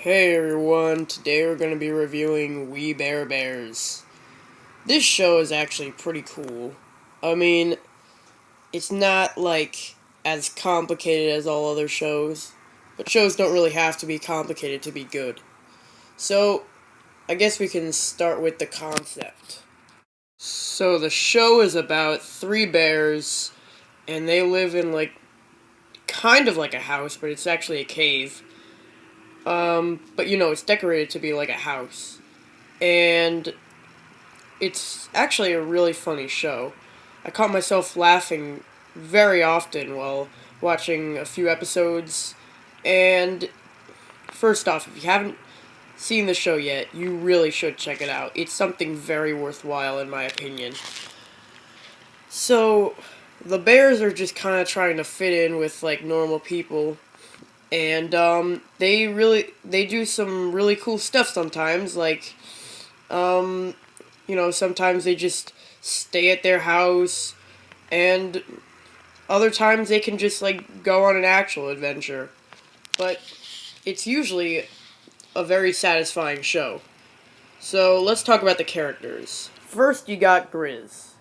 Hey everyone, today we're going to be reviewing We Bare Bears. This show is actually pretty cool. I mean, it's not like as complicated as all other shows, but shows don't really have to be complicated to be good. So, I guess we can start with the concept. So, the show is about three bears, and they live in kind of like a house, but it's actually a cave. But it's decorated to be like a house. And it's actually a really funny show. I caught myself laughing very often while watching a few episodes. And first off, if you haven't seen the show yet, you really should check it out. It's something very worthwhile, in my opinion. So, the bears are just kind of trying to fit in with like normal people, and they do some really cool stuff sometimes. Um, sometimes they just stay at their house, and other times they can just like go on an actual adventure. But it's usually a very satisfying show. So let's talk about the characters. First, you got Grizz.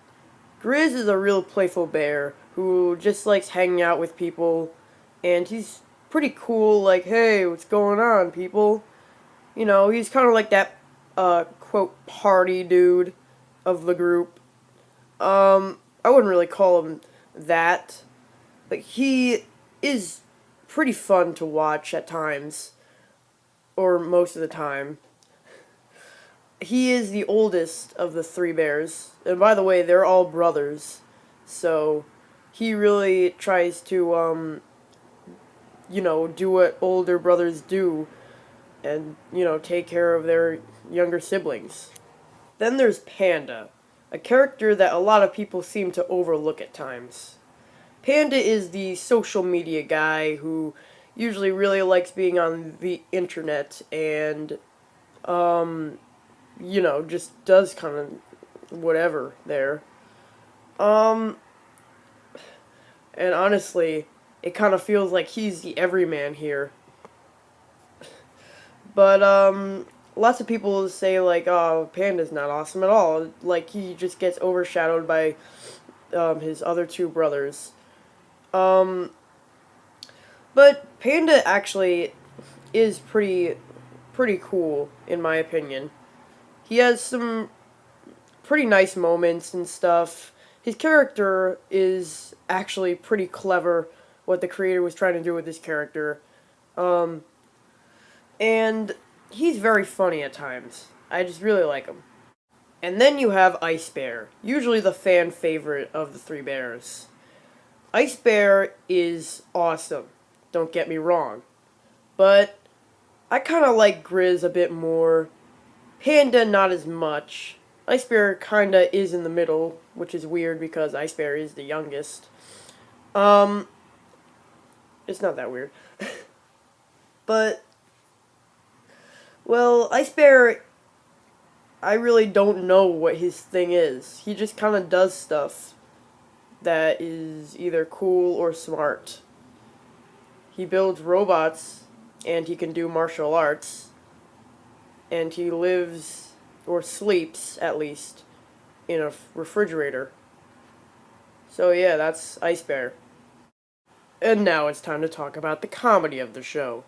Grizz is a real playful bear who just likes hanging out with people, and he's pretty cool. Like, hey, what's going on, people? He's kind of like that, quote, party dude of the group. I wouldn't really call him that, but he is pretty fun to watch at times, or most of the time. He is the oldest of the three bears, and by the way, they're all brothers, so he really tries to, do what older brothers do, and, take care of their younger siblings. Then there's Panda, a character that a lot of people seem to overlook at times. Panda is the social media guy who usually really likes being on the internet and, just does kind of whatever there. Um, and honestly, it kind of feels like he's the everyman here. But, lots of people say, like, oh, Panda's not awesome at all. Like, he just gets overshadowed by, his other two brothers. Um, but Panda actually is pretty cool, in my opinion. He has some pretty nice moments and stuff. His character is actually pretty clever, what the creator was trying to do with his character. Um, and he's very funny at times. I just really like him. And then you have Ice Bear, usually the fan favorite of the three bears. Ice Bear is awesome, don't get me wrong. But I kind of like Grizz a bit more. Panda, not as much. Ice Bear kind of is in the middle, which is weird because Ice Bear is the youngest. Um, it's not that weird. But, well, Ice Bear, I really don't know what his thing is. He just kind of does stuff that is either cool or smart. He builds robots, and he can do martial arts, and he lives, or sleeps at least, in a refrigerator. So yeah, that's Ice Bear. And now it's time to talk about the comedy of the show.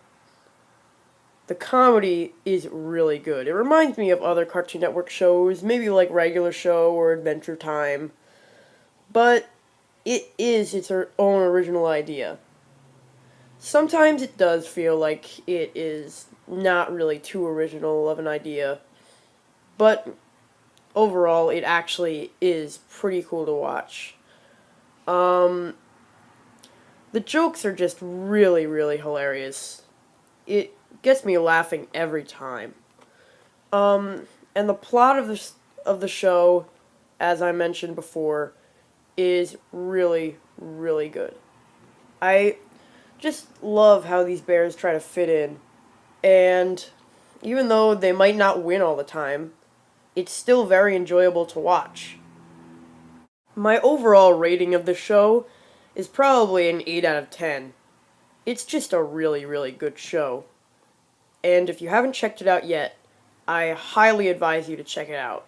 The comedy is really good. It reminds me of other Cartoon Network shows, maybe like Regular Show or Adventure Time, but it is its own original idea. Sometimes it does feel like it is not really too original of an idea, but overall it actually is pretty cool to watch. Um, the jokes are just really, really hilarious. It gets me laughing every time. And the plot of the show, as I mentioned before, is really, really good. I just love how these bears try to fit in, and even though they might not win all the time, it's still very enjoyable to watch. My overall rating of the show is probably an 8 out of 10. It's just a really, really good show. And if you haven't checked it out yet, I highly advise you to check it out.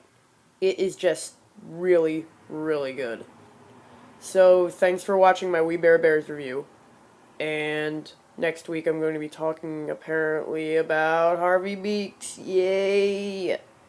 It is just really, really good. So, thanks for watching my We Bare Bears review. And next week I'm going to be talking apparently about Harvey Beaks. Yay!